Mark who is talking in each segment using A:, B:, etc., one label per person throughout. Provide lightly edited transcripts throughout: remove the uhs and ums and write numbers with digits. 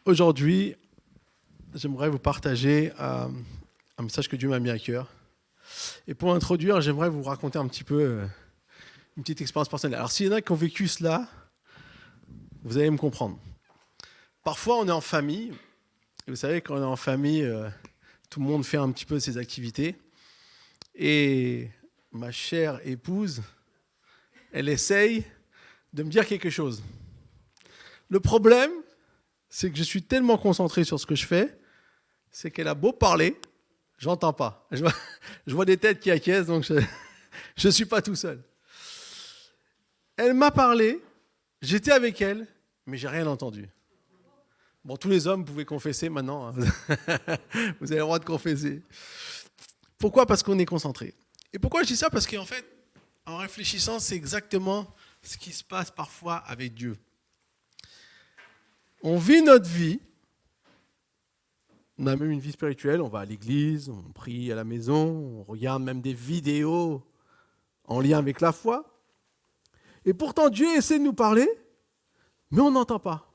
A: Aujourd'hui, j'aimerais vous partager un message que Dieu m'a mis à cœur. Et pour introduire, j'aimerais vous raconter un petit peu une petite expérience personnelle. Alors, s'il y en a qui ont vécu cela, vous allez me comprendre. Parfois, on est en famille. Et vous savez, quand on est en famille, tout le monde fait un petit peu ses activités. Et ma chère épouse, elle essaye de me dire quelque chose. Le problème, c'est que je suis tellement concentré sur ce que je fais, c'est qu'elle a beau parler, j'entends pas. Je vois des têtes qui acquiescent, donc je ne suis pas tout seul. Elle m'a parlé, j'étais avec elle, mais j'ai rien entendu. Bon, tous les hommes, vous pouvez confesser maintenant. Hein. Vous avez le droit de confesser. Pourquoi ? Parce qu'on est concentré. Et pourquoi je dis ça ? Parce qu'en fait, en réfléchissant, c'est exactement ce qui se passe parfois avec Dieu. On vit notre vie, on a même une vie spirituelle, on va à l'église, on prie à la maison, on regarde même des vidéos en lien avec la foi. Et pourtant, Dieu essaie de nous parler, mais on n'entend pas.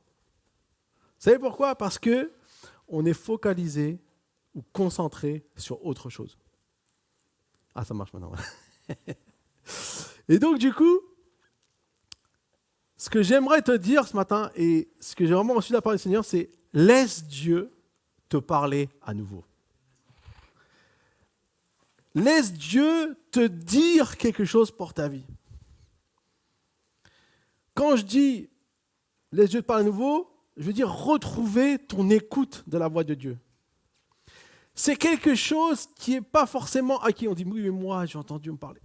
A: Vous savez pourquoi ? Parce qu'on est focalisé ou concentré sur autre chose. Ah, ça marche maintenant. Et donc, du coup, ce que j'aimerais te dire ce matin, et ce que j'ai vraiment reçu de la part du Seigneur, c'est laisse Dieu te parler à nouveau. Laisse Dieu te dire quelque chose pour ta vie. Quand je dis laisse Dieu te parler à nouveau, je veux dire retrouver ton écoute de la voix de Dieu. C'est quelque chose qui n'est pas forcément acquis. On dit oui, mais moi, j'ai entendu Dieu me parler.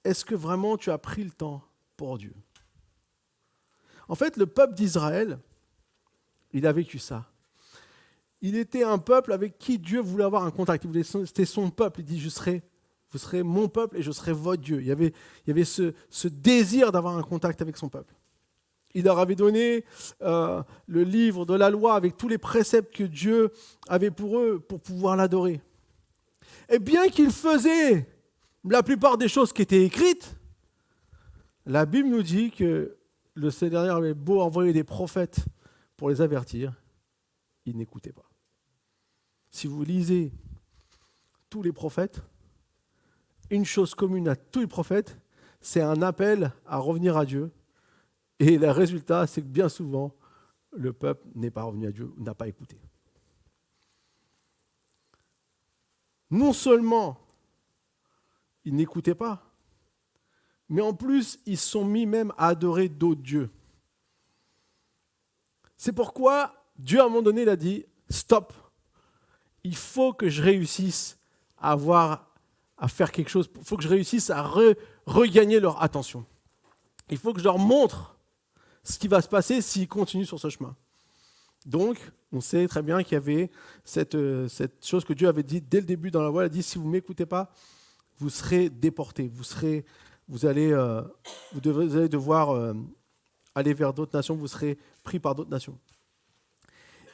A: Est-ce que vraiment tu as pris le temps pour Dieu ? En fait, le peuple d'Israël, il a vécu ça. Il était un peuple avec qui Dieu voulait avoir un contact. C'était son peuple. Il dit, vous serez mon peuple et je serai votre Dieu. Il y avait ce désir d'avoir un contact avec son peuple. Il leur avait donné le livre de la loi avec tous les préceptes que Dieu avait pour eux pour pouvoir l'adorer. Et bien qu'ils faisaient la plupart des choses qui étaient écrites, la Bible nous dit que le Seigneur avait beau envoyer des prophètes pour les avertir, ils n'écoutaient pas. Si vous lisez tous les prophètes, une chose commune à tous les prophètes, c'est un appel à revenir à Dieu. Et le résultat, c'est que bien souvent, le peuple n'est pas revenu à Dieu, n'a pas écouté. Non seulement ils n'écoutaient pas, mais en plus, ils se sont mis même à adorer d'autres dieux. C'est pourquoi Dieu, à un moment donné, il a dit « Stop, il faut que je réussisse à faire quelque chose, il faut que je réussisse à regagner leur attention. Il faut que je leur montre ce qui va se passer s'ils continuent sur ce chemin. » Donc, on sait très bien qu'il y avait cette chose que Dieu avait dit dès le début dans la loi, il a dit « Si vous ne m'écoutez pas, vous serez déportés, vous allez devoir aller vers d'autres nations, vous serez pris par d'autres nations. »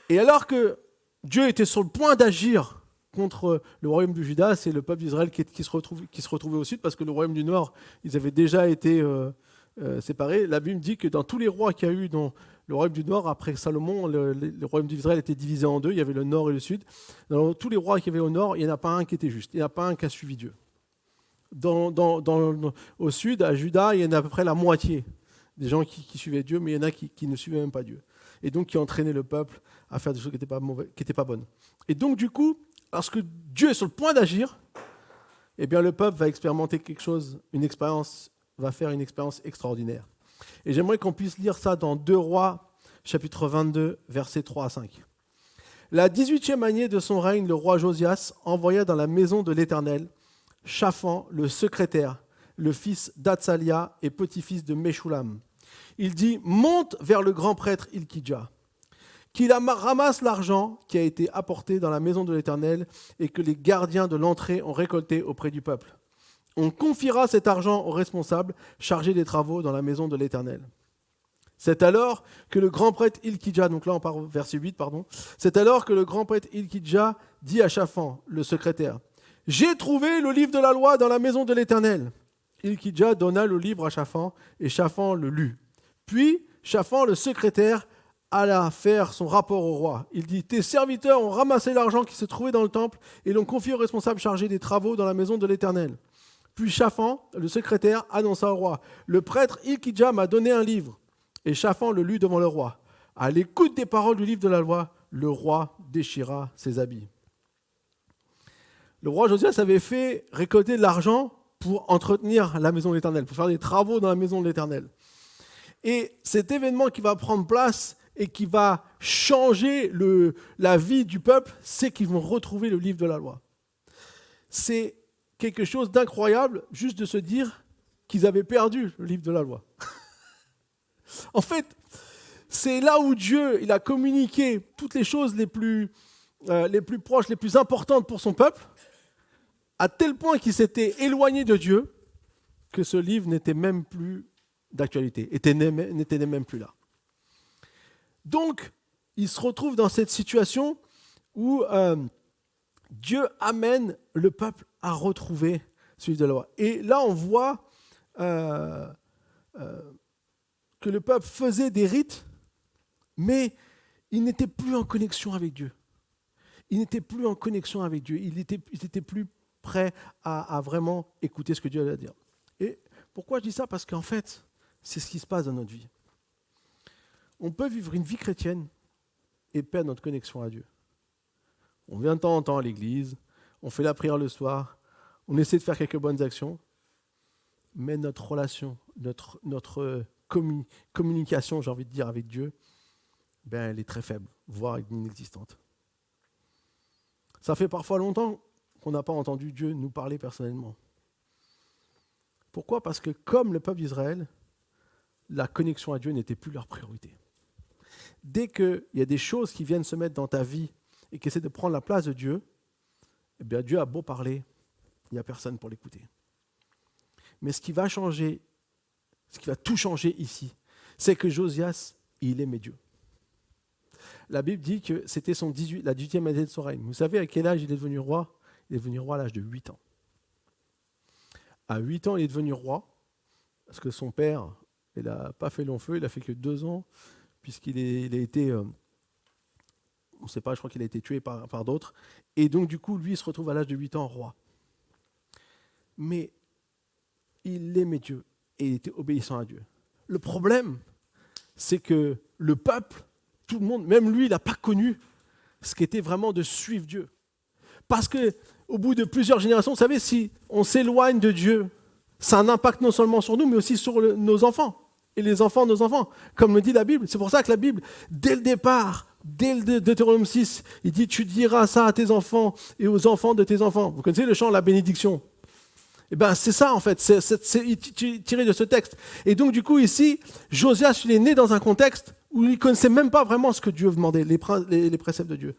A: Et alors que Dieu était sur le point d'agir contre le royaume du Juda, c'est le peuple d'Israël qui se retrouvait au sud, parce que le royaume du nord, ils avaient déjà été séparés. La Bible dit que dans tous les rois qu'il y a eu dans le royaume du nord, après Salomon, le royaume d'Israël était divisé en deux, il y avait le nord et le sud. Dans tous les rois qu'il y avait au nord, il n'y en a pas un qui était juste, il n'y en a pas un qui a suivi Dieu. Au sud, à Juda, il y en a à peu près la moitié des gens qui suivaient Dieu, mais il y en a qui ne suivaient même pas Dieu. Et donc qui entraînaient le peuple à faire des choses qui n'étaient pas bonnes. Et donc du coup, lorsque Dieu est sur le point d'agir, eh bien le peuple va expérimenter quelque chose, va faire une expérience extraordinaire. Et j'aimerais qu'on puisse lire ça dans 2 Rois, chapitre 22, versets 3 à 5. La 18e année de son règne, le roi Josias envoya dans la maison de l'Éternel Shaphan, le secrétaire, le fils d'Atsalia et petit-fils de Meshulam. Il dit « Monte vers le grand prêtre Hilkidja, qu'il ramasse l'argent qui a été apporté dans la maison de l'Éternel et que les gardiens de l'entrée ont récolté auprès du peuple. On confiera cet argent aux responsables chargés des travaux dans la maison de l'Éternel. » C'est alors que le grand prêtre Hilkidja, donc là on part au verset 8, c'est alors que le grand prêtre Hilkidja dit à Shaphan, le secrétaire, « J'ai trouvé le livre de la loi dans la maison de l'Éternel. » Hilkidja donna le livre à Shaphan et Shaphan le lut. Puis Shaphan, le secrétaire, alla faire son rapport au roi. Il dit, tes serviteurs ont ramassé l'argent qui se trouvait dans le temple et l'ont confié au responsable chargé des travaux dans la maison de l'Éternel. Puis Shaphan, le secrétaire, annonça au roi, le prêtre Hilkidja m'a donné un livre. Et Shaphan le lut devant le roi. À l'écoute des paroles du livre de la loi, le roi déchira ses habits. Le roi Josias avait fait récolter de l'argent pour entretenir la maison de l'Éternel, pour faire des travaux dans la maison de l'Éternel. Et cet événement qui va prendre place et qui va changer la vie du peuple, c'est qu'ils vont retrouver le livre de la loi. C'est quelque chose d'incroyable juste de se dire qu'ils avaient perdu le livre de la loi. En fait, c'est là où Dieu il a communiqué toutes les choses les plus proches, les plus importantes pour son peuple, à tel point qu'il s'était éloigné de Dieu que ce livre n'était même plus d'actualité, n'était même plus là. Donc, il se retrouve dans cette situation où Dieu amène le peuple à retrouver ce livre de la loi. Et là, on voit que le peuple faisait des rites, mais il n'était plus en connexion avec Dieu. Il n'était plus en connexion avec Dieu. Il n'était plus prêt à vraiment écouter ce que Dieu allait dire. Et pourquoi je dis ça ? Parce qu'en fait, c'est ce qui se passe dans notre vie. On peut vivre une vie chrétienne et perdre notre connexion à Dieu. On vient de temps en temps à l'église, on fait la prière le soir, on essaie de faire quelques bonnes actions, mais notre relation, notre communication, j'ai envie de dire, avec Dieu, elle est très faible, voire inexistante. Ça fait parfois longtemps qu'on n'a pas entendu Dieu nous parler personnellement. Pourquoi ? Parce que comme le peuple d'Israël, la connexion à Dieu n'était plus leur priorité. Dès qu'il y a des choses qui viennent se mettre dans ta vie et qui essaient de prendre la place de Dieu, eh bien Dieu a beau parler, il n'y a personne pour l'écouter. Mais ce qui va changer, ce qui va tout changer ici, c'est que Josias, il aimait Dieu. La Bible dit que c'était la 18e année de son règne. Vous savez à quel âge il est devenu roi ? Il est devenu roi à l'âge de 8 ans. À 8 ans, il est devenu roi, parce que son père, il n'a pas fait long feu, il n'a fait que 2 ans, puisqu'il a été, on ne sait pas, je crois qu'il a été tué par d'autres. Et donc, du coup, lui, il se retrouve à l'âge de 8 ans roi. Mais il aimait Dieu et il était obéissant à Dieu. Le problème, c'est que le peuple, tout le monde, même lui, il n'a pas connu ce qu'était vraiment de suivre Dieu. Parce qu'au bout de plusieurs générations, vous savez, si on s'éloigne de Dieu, ça a un impact non seulement sur nous, mais aussi sur nos enfants et les enfants de nos enfants, comme le dit la Bible. C'est pour ça que la Bible, dès le départ, dès le Deutéronome 6, il dit « Tu diras ça à tes enfants et aux enfants de tes enfants ». Vous connaissez le chant « La bénédiction ». Eh bien, c'est ça, en fait, c'est tiré de ce texte. Et donc, du coup, ici, Josias, il est né dans un contexte où il ne connaissait même pas vraiment ce que Dieu demandait, les préceptes de Dieu.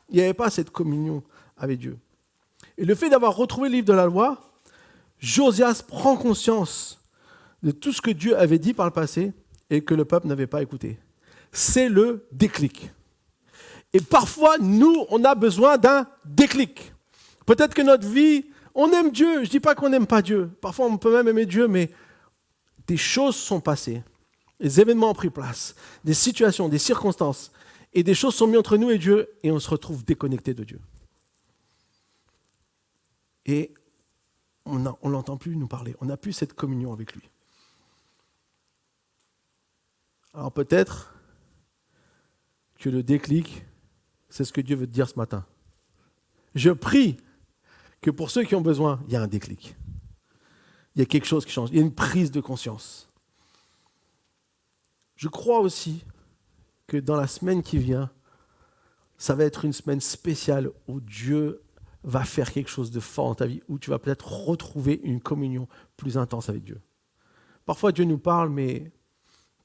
A: Il n'y avait pas cette communion avec Dieu. Et le fait d'avoir retrouvé le livre de la loi, Josias prend conscience de tout ce que Dieu avait dit par le passé et que le peuple n'avait pas écouté. C'est le déclic. Et parfois, nous, on a besoin d'un déclic. Peut-être que notre vie, on aime Dieu. Je ne dis pas qu'on n'aime pas Dieu. Parfois, on peut même aimer Dieu, mais des choses sont passées. Des événements ont pris place. Des situations, des circonstances. Et des choses sont mises entre nous et Dieu et on se retrouve déconnecté de Dieu. Et on ne l'entend plus nous parler. On n'a plus cette communion avec lui. Alors peut-être que le déclic, c'est ce que Dieu veut te dire ce matin. Je prie que pour ceux qui ont besoin, il y a un déclic. Il y a quelque chose qui change. Il y a une prise de conscience. Je crois aussi que dans la semaine qui vient, ça va être une semaine spéciale où Dieu va faire quelque chose de fort dans ta vie, où tu vas peut-être retrouver une communion plus intense avec Dieu. Parfois, Dieu nous parle, mais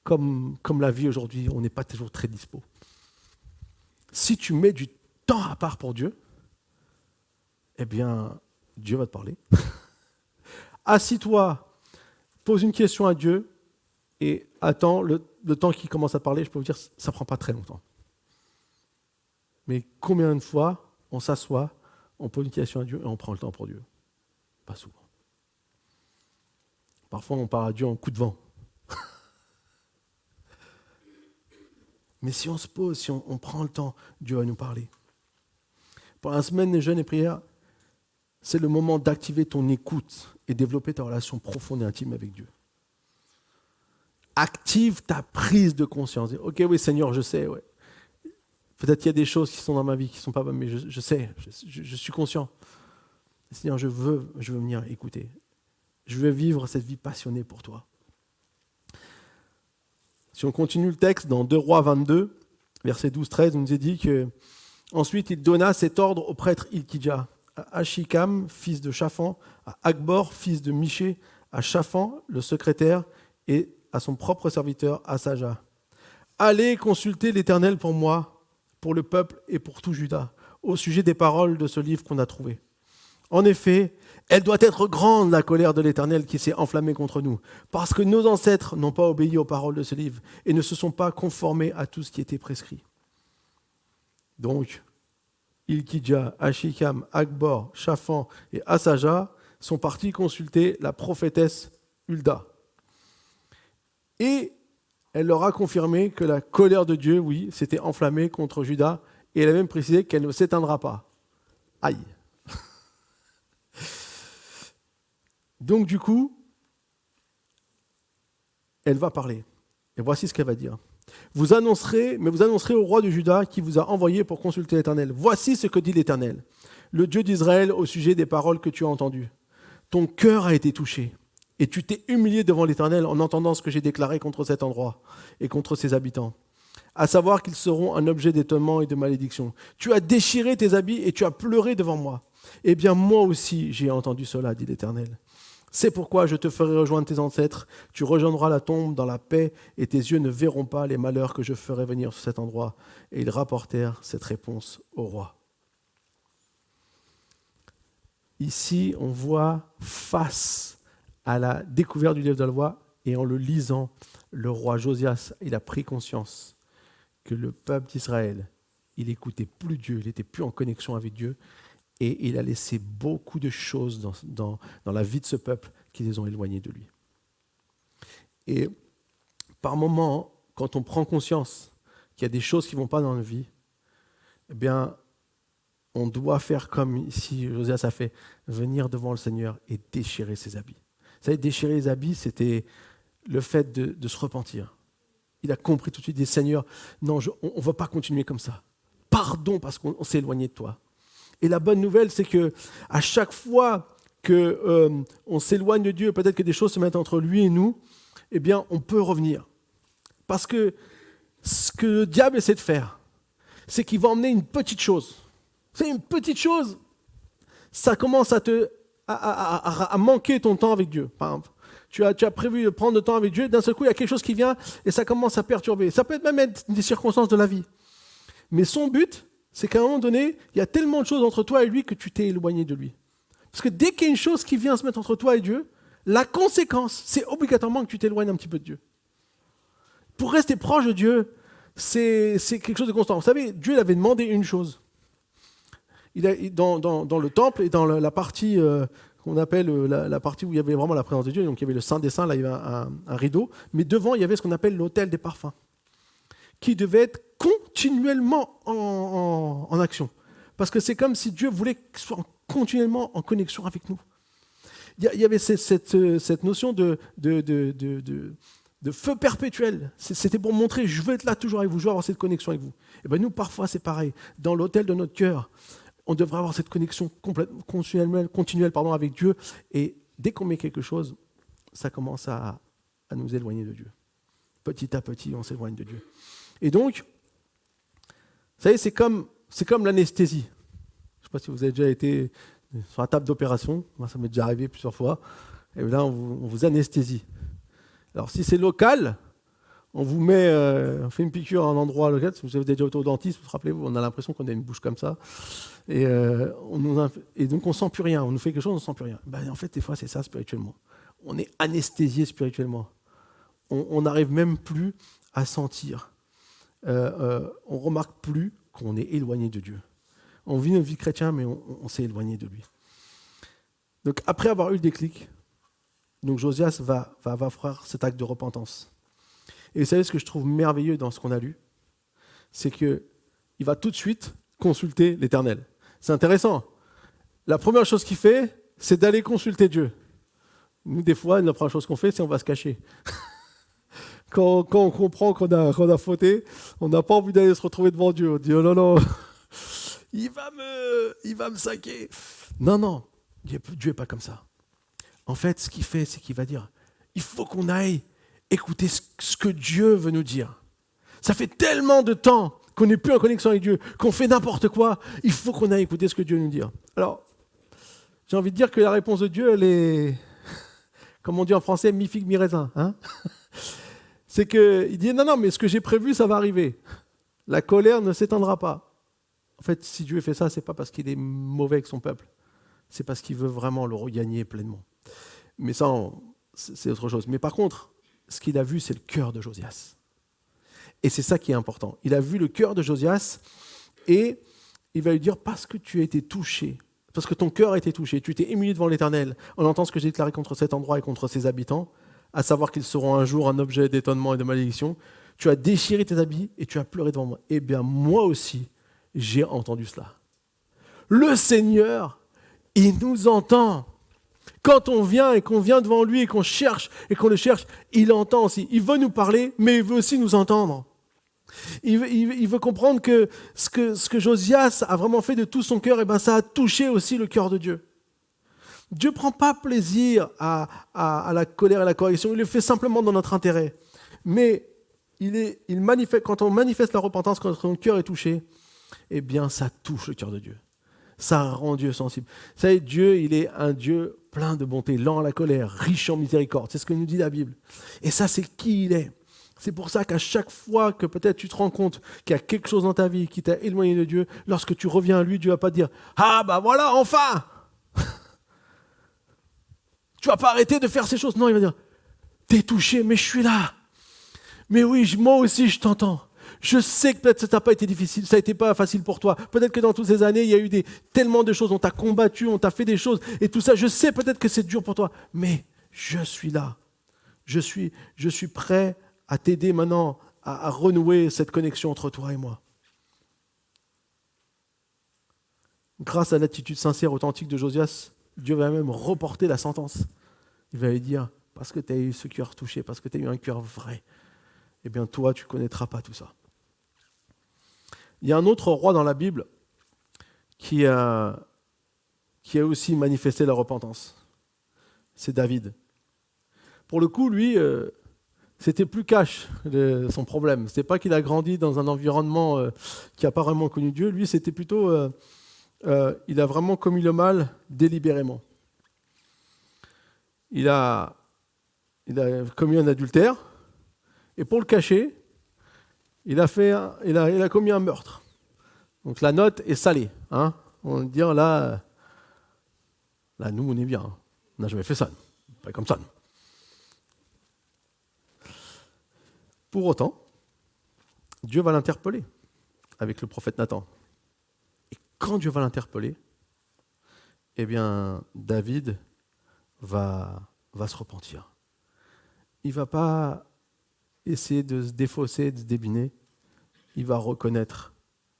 A: comme la vie aujourd'hui, on n'est pas toujours très dispo. Si tu mets du temps à part pour Dieu, eh bien, Dieu va te parler. Assis-toi, pose une question à Dieu et attends le temps qu'il commence à te parler. Je peux vous dire, ça ne prend pas très longtemps. Mais combien de fois on s'assoit, on pose une question à Dieu et on prend le temps pour Dieu? Pas souvent. Parfois, on parle à Dieu en coup de vent. Mais si on se pose, si on prend le temps, Dieu va nous parler. Pour la semaine des jeûnes et prières, c'est le moment d'activer ton écoute et développer ta relation profonde et intime avec Dieu. Active ta prise de conscience. Ok, oui Seigneur, je sais, ouais. Peut-être qu'il y a des choses qui sont dans ma vie qui ne sont pas bonnes, mais je sais, je suis conscient. Seigneur, je veux venir écouter. Je veux vivre cette vie passionnée pour toi. Si on continue le texte, dans 2 Rois 22, verset 12-13, on nous est dit que ensuite il donna cet ordre au prêtre Hilkidja, à Achikam, fils de Shaphan, à Akbor, fils de Miché, à Shaphan, le secrétaire, et à son propre serviteur, Asaja. Allez consulter l'Éternel pour moi, pour le peuple et pour tout Juda, au sujet des paroles de ce livre qu'on a trouvé. En effet, elle doit être grande, la colère de l'Éternel qui s'est enflammée contre nous, parce que nos ancêtres n'ont pas obéi aux paroles de ce livre et ne se sont pas conformés à tout ce qui était prescrit. Donc, Hilkidja, Achikam, Akbor, Shaphan et Asaja sont partis consulter la prophétesse Hulda. Et elle leur a confirmé que la colère de Dieu, oui, s'était enflammée contre Juda, et elle a même précisé qu'elle ne s'éteindra pas. Aïe. Donc du coup, elle va parler. Et voici ce qu'elle va dire. Vous annoncerez au roi de Juda qui vous a envoyé pour consulter l'Éternel. Voici ce que dit l'Éternel, le Dieu d'Israël, au sujet des paroles que tu as entendues. Ton cœur a été touché, et tu t'es humilié devant l'Éternel en entendant ce que j'ai déclaré contre cet endroit et contre ses habitants, à savoir qu'ils seront un objet d'étonnement et de malédiction. Tu as déchiré tes habits et tu as pleuré devant moi. Eh bien, moi aussi, j'ai entendu cela, dit l'Éternel. C'est pourquoi je te ferai rejoindre tes ancêtres, tu rejoindras la tombe dans la paix, et tes yeux ne verront pas les malheurs que je ferai venir sur cet endroit. Et ils rapportèrent cette réponse au roi. Ici, on voit face à la découverte du livre de la loi, et en le lisant, le roi Josias, il a pris conscience que le peuple d'Israël, il n'écoutait plus Dieu, il n'était plus en connexion avec Dieu, et il a laissé beaucoup de choses dans la vie de ce peuple qui les ont éloignés de lui. Et par moments, quand on prend conscience qu'il y a des choses qui ne vont pas dans notre vie, eh bien, on doit faire comme ici Josias a fait, venir devant le Seigneur et déchirer ses habits. Vous savez, déchirer les habits, c'était le fait de se repentir. Il a compris tout de suite, il dit, Seigneur, non, on ne va pas continuer comme ça. Pardon parce qu'on s'est éloigné de toi. Et la bonne nouvelle, c'est que à chaque fois qu'on s'éloigne de Dieu, peut-être que des choses se mettent entre lui et nous, eh bien, on peut revenir. Parce que ce que le diable essaie de faire, c'est qu'il va emmener une petite chose. C'est une petite chose, ça commence à manquer ton temps avec Dieu. Par exemple, tu as prévu de prendre le temps avec Dieu, d'un seul coup, il y a quelque chose qui vient et ça commence à perturber. Ça peut même être des circonstances de la vie. Mais son but, c'est qu'à un moment donné, il y a tellement de choses entre toi et lui que tu t'es éloigné de lui. Parce que dès qu'il y a une chose qui vient se mettre entre toi et Dieu, la conséquence, c'est obligatoirement que tu t'éloignes un petit peu de Dieu. Pour rester proche de Dieu, c'est quelque chose de constant. Vous savez, Dieu avait demandé une chose. Dans le temple et dans la partie qu'on appelle la partie où il y avait vraiment la présence de Dieu, donc il y avait le Saint des Saints, là il y avait un rideau, mais devant il y avait ce qu'on appelle l'autel des parfums, qui devait être continuellement en action. Parce que c'est comme si Dieu voulait qu'il soit continuellement en connexion avec nous. Il y avait cette notion de feu perpétuel. C'était pour montrer, je veux être là toujours avec vous, je veux avoir cette connexion avec vous. Et bien nous, parfois, c'est pareil. Dans l'autel de notre cœur, on devrait avoir cette connexion continuelle avec Dieu. Et dès qu'on met quelque chose, ça commence à nous éloigner de Dieu. Petit à petit, on s'éloigne de Dieu. Et donc, vous savez, c'est comme l'anesthésie. Je ne sais pas si vous avez déjà été sur la table d'opération. Moi, ça m'est déjà arrivé plusieurs fois. Et là, on vous anesthésie. Alors, si c'est local, on vous met, on fait une piqûre à un endroit local. Si vous avez déjà été au dentiste, vous vous rappelez, on a l'impression qu'on a une bouche comme ça. Et donc, on ne sent plus rien. On nous fait quelque chose, on ne sent plus rien. Ben, en fait, des fois, c'est ça spirituellement. On est anesthésié spirituellement. On n'arrive même plus à sentir. On ne remarque plus qu'on est éloigné de Dieu. On vit notre vie chrétienne, mais on s'est éloigné de lui. Donc, après avoir eu le déclic, donc Josias va faire cet acte de repentance. Et vous savez ce que je trouve merveilleux dans ce qu'on a lu ? c'est qu'il va tout de suite consulter l'Éternel. C'est intéressant. La première chose qu'il fait, c'est d'aller consulter Dieu. Nous, des fois, la première chose qu'on fait, c'est on va se cacher. Quand on comprend qu'on a fauté, on n'a pas envie d'aller se retrouver devant Dieu. On dit, oh non, il va me saquer. Non, Dieu n'est pas comme ça. En fait, ce qu'il fait, c'est qu'il va dire, il faut qu'on aille écouter ce que Dieu veut nous dire. Ça fait tellement de temps qu'on n'est plus en connexion avec Dieu, qu'on fait n'importe quoi. Il faut qu'on aille écouter ce que Dieu veut nous dire. Alors, j'ai envie de dire que la réponse de Dieu, elle est, comme on dit en français, mi-figue, mi-raisin. Hein, c'est qu'il dit, non, mais ce que j'ai prévu, ça va arriver. La colère ne s'éteindra pas. En fait, si Dieu fait ça, ce n'est pas parce qu'il est mauvais avec son peuple. C'est parce qu'il veut vraiment le regagner pleinement. Mais ça, c'est autre chose. Mais par contre, ce qu'il a vu, c'est le cœur de Josias. Et c'est ça qui est important. Il a vu le cœur de Josias et il va lui dire, parce que tu as été touché, parce que ton cœur a été touché, tu t'es ému devant l'Éternel, en entendant ce que j'ai déclaré contre cet endroit et contre ses habitants, à savoir qu'ils seront un jour un objet d'étonnement et de malédiction, tu as déchiré tes habits et tu as pleuré devant moi. Eh bien, moi aussi, j'ai entendu cela. Le Seigneur, il nous entend. Quand on vient et qu'on vient devant lui et qu'on cherche et qu'on le cherche, il entend aussi. Il veut nous parler, mais il veut aussi nous entendre. Il veut comprendre que ce que Josias a vraiment fait de tout son cœur, ça a touché aussi le cœur de Dieu. Dieu ne prend pas plaisir à la colère et à la correction, il le fait simplement dans notre intérêt. Mais quand on manifeste la repentance, quand notre cœur est touché, eh bien ça touche le cœur de Dieu. Ça rend Dieu sensible. Vous savez, Dieu, il est un Dieu plein de bonté, lent à la colère, riche en miséricorde. C'est ce que nous dit la Bible. Et ça, c'est qui il est. C'est pour ça qu'à chaque fois que peut-être tu te rends compte qu'il y a quelque chose dans ta vie qui t'a éloigné de Dieu, lorsque tu reviens à lui, Dieu ne va pas te dire « Ah, voilà, enfin !» Tu ne vas pas arrêter de faire ces choses. Non, il va dire « T'es touché, mais je suis là. Mais oui, moi aussi, je t'entends. Je sais que peut-être ça n'a pas été difficile, ça n'a été pas facile pour toi. Peut-être que dans toutes ces années, il y a eu tellement de choses, on t'a combattu, on t'a fait des choses, et tout ça, je sais peut-être que c'est dur pour toi, mais je suis là. Je suis prêt à t'aider maintenant à renouer cette connexion entre toi et moi. Grâce à l'attitude sincère, authentique de Josias, Dieu va même reporter la sentence. Il va lui dire, parce que tu as eu ce cœur touché, parce que tu as eu un cœur vrai, eh bien toi, tu ne connaîtras pas tout ça. Il y a un autre roi dans la Bible qui a aussi manifesté la repentance. C'est David. Pour le coup, lui, c'était plus cash son problème. Ce n'était pas qu'il a grandi dans un environnement qui n'a pas vraiment connu Dieu. Lui, c'était plutôt... il a vraiment commis le mal délibérément. Il a commis un adultère, et pour le cacher, il a commis un meurtre. Donc la note est salée. Hein, on va dire là, nous on est bien. On n'a jamais fait ça. Pas comme ça. Pour autant, Dieu va l'interpeller avec le prophète Nathan. Et quand Dieu va l'interpeller, eh bien David va se repentir. Il ne va pas essayer de se défausser, de se débiner. Il va reconnaître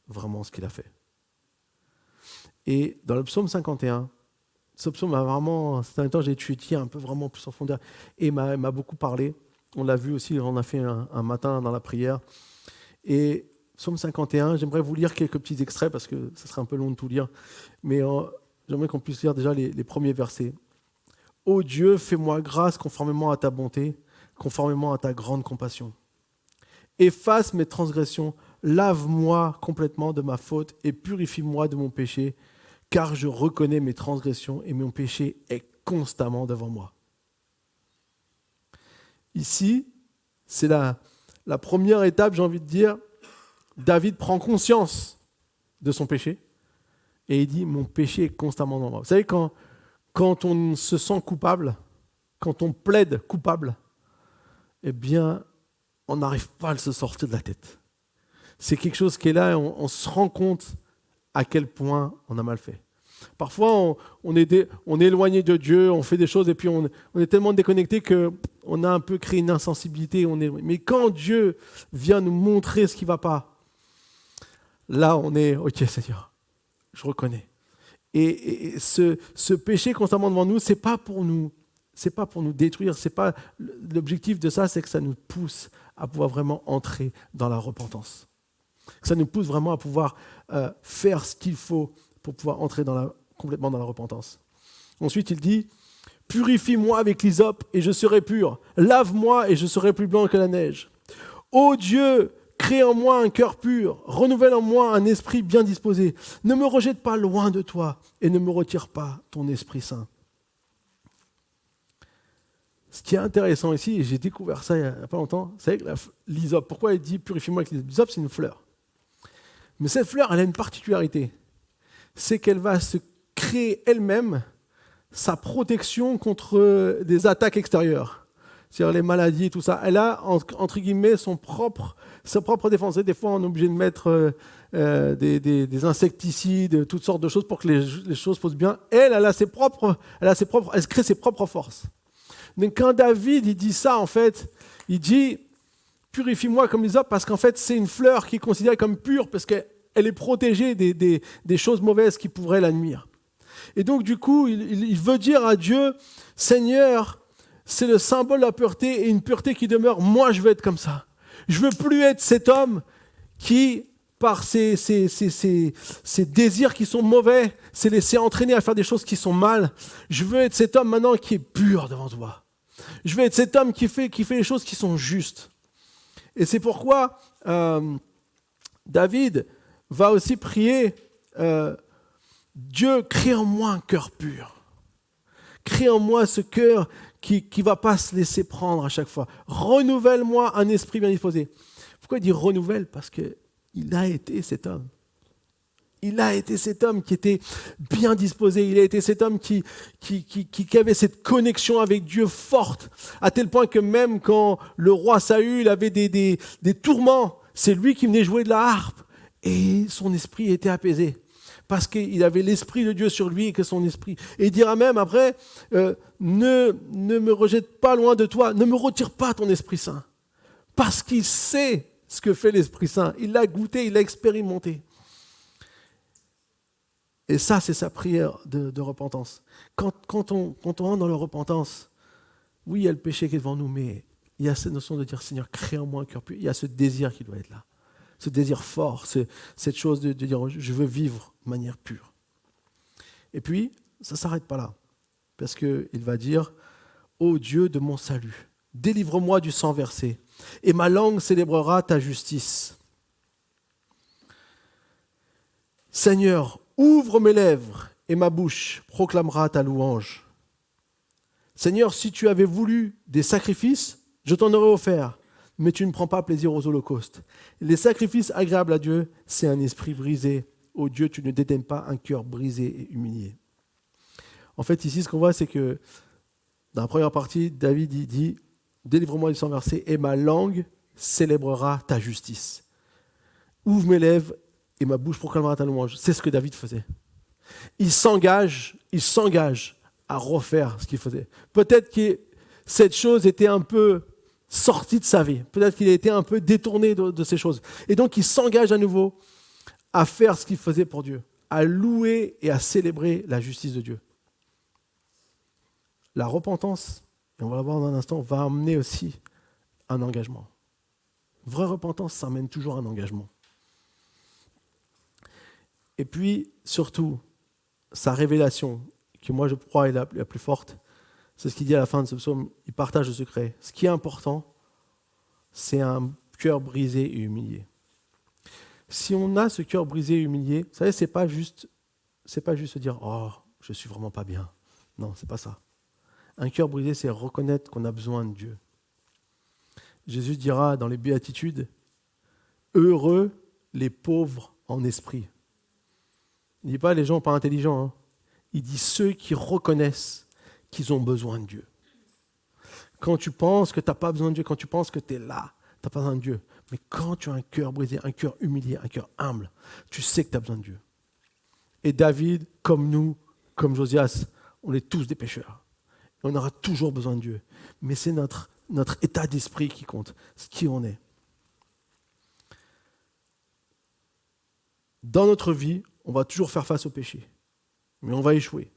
A: vraiment ce qu'il a fait. Et dans le psaume 51, ce psaume m'a vraiment, ces derniers temps, j'ai étudié un peu vraiment plus en profondeur et m'a beaucoup parlé. On l'a vu aussi, on a fait un matin dans la prière. Et psaume 51, j'aimerais vous lire quelques petits extraits parce que ce serait un peu long de tout lire. Mais j'aimerais qu'on puisse lire déjà les premiers versets. « Ô Dieu, fais-moi grâce conformément à ta bonté, conformément à ta grande compassion. Efface mes transgressions, lave-moi complètement de ma faute et purifie-moi de mon péché, car je reconnais mes transgressions et mon péché est constamment devant moi. » Ici, c'est la première étape, j'ai envie de dire. David prend conscience de son péché et il dit « Mon péché est constamment devant moi. » Vous savez, quand on se sent coupable, quand on plaide coupable, eh bien, on n'arrive pas à se sortir de la tête. C'est quelque chose qui est là et on se rend compte à quel point on a mal fait. Parfois, on est éloigné de Dieu, on fait des choses et puis on est tellement déconnecté qu'on a un peu créé une insensibilité. Mais quand Dieu vient nous montrer ce qui ne va pas, là on est, ok Seigneur, je reconnais. Et ce péché constamment devant nous, c'est pas pour nous détruire, c'est pas l'objectif de ça, c'est que ça nous pousse à pouvoir vraiment entrer dans la repentance. Que ça nous pousse vraiment à pouvoir faire ce qu'il faut pour pouvoir entrer complètement dans la repentance. Ensuite, il dit, purifie-moi avec l'hysope et je serai pur. Lave-moi et je serai plus blanc que la neige. Ô Dieu, crée en moi un cœur pur. Renouvelle en moi un esprit bien disposé. Ne me rejette pas loin de toi et ne me retire pas ton Esprit Saint. Ce qui est intéressant ici, et j'ai découvert ça il n'y a pas longtemps, c'est que l'hysope. Pourquoi il dit purifie-moi avec l'hysope ? L'hysope, c'est une fleur. Mais cette fleur, elle a une particularité. C'est qu'elle va se créer elle-même sa protection contre des attaques extérieures. C'est-à-dire les maladies et tout ça. Elle a, entre guillemets, sa propre défense. Et des fois, on est obligé de mettre des insecticides, toutes sortes de choses pour que les choses se posent bien. Elle crée ses propres forces. Donc quand David il dit ça, en fait, il dit « Purifie-moi comme l'hysope » parce qu'en fait, c'est une fleur qui est considérée comme pure parce qu'elle est protégée des choses mauvaises qui pourraient la nuire. Et donc, du coup, il veut dire à Dieu, Seigneur, c'est le symbole de la pureté et une pureté qui demeure. Moi, je veux être comme ça. Je veux plus être cet homme qui, par ses désirs qui sont mauvais, s'est laissé entraîner à faire des choses qui sont mal. Je veux être cet homme maintenant qui est pur devant toi. Je veux être cet homme qui fait les choses qui sont justes. Et c'est pourquoi David va aussi prier Dieu, crée en moi un cœur pur. Crée en moi ce cœur qui ne va pas se laisser prendre à chaque fois. Renouvelle-moi un esprit bien disposé. Pourquoi il dit renouvelle ? Parce qu'il a été cet homme. Il a été cet homme qui était bien disposé. Il a été cet homme qui avait cette connexion avec Dieu forte, à tel point que même quand le roi Saül avait des tourments, c'est lui qui venait jouer de la harpe et son esprit était apaisé. Parce qu'il avait l'Esprit de Dieu sur lui et que son esprit... Et il dira même après, ne me rejette pas loin de toi, ne me retire pas ton Esprit Saint. Parce qu'il sait ce que fait l'Esprit Saint. Il l'a goûté, il l'a expérimenté. Et ça, c'est sa prière de repentance. Quand on rentre dans la repentance, oui, il y a le péché qui est devant nous, mais il y a cette notion de dire, Seigneur, crée en moi un cœur pur. Il y a ce désir qui doit être là. Ce désir fort, cette chose de dire je veux vivre de manière pure. Et puis, ça ne s'arrête pas là. Parce qu'il va dire ô Dieu de mon salut, délivre-moi du sang versé, et ma langue célébrera ta justice. Seigneur, ouvre mes lèvres, et ma bouche proclamera ta louange. Seigneur, si tu avais voulu des sacrifices, je t'en aurais offert. Mais tu ne prends pas plaisir aux holocaustes. Les sacrifices agréables à Dieu, c'est un esprit brisé. Ô Dieu, tu ne dédaignes pas un cœur brisé et humilié. En fait, ici, ce qu'on voit, c'est que dans la première partie, David dit « Délivre-moi du sang versé et ma langue célébrera ta justice. Ouvre mes lèvres et ma bouche proclamera ta louange. » C'est ce que David faisait. Il s'engage à refaire ce qu'il faisait. Peut-être que cette chose était un peu sorti de sa vie. Peut-être qu'il a été un peu détourné de ces choses. Et donc, il s'engage à nouveau à faire ce qu'il faisait pour Dieu, à louer et à célébrer la justice de Dieu. La repentance, et on va la voir dans un instant, va amener aussi un engagement. Vraie repentance, ça amène toujours un engagement. Et puis, surtout, sa révélation, qui moi je crois est la plus forte, c'est ce qu'il dit à la fin de ce psaume, il partage le secret. Ce qui est important, c'est un cœur brisé et humilié. Si on a ce cœur brisé et humilié, vous savez, c'est pas juste se dire « Oh, je suis vraiment pas bien ». Non, c'est pas ça. Un cœur brisé, c'est reconnaître qu'on a besoin de Dieu. Jésus dira dans les béatitudes « Heureux les pauvres en esprit ». Il ne dit pas les gens pas intelligents, hein. Il dit ceux qui reconnaissent qu'ils ont besoin de Dieu. Quand tu penses que tu n'as pas besoin de Dieu, quand tu penses que tu es là, tu n'as pas besoin de Dieu. Mais quand tu as un cœur brisé, un cœur humilié, un cœur humble, tu sais que tu as besoin de Dieu. Et David, comme nous, comme Josias, on est tous des pécheurs. Et on aura toujours besoin de Dieu. Mais c'est notre état d'esprit qui compte, ce qui on est. Dans notre vie, on va toujours faire face au péché, mais on va échouer.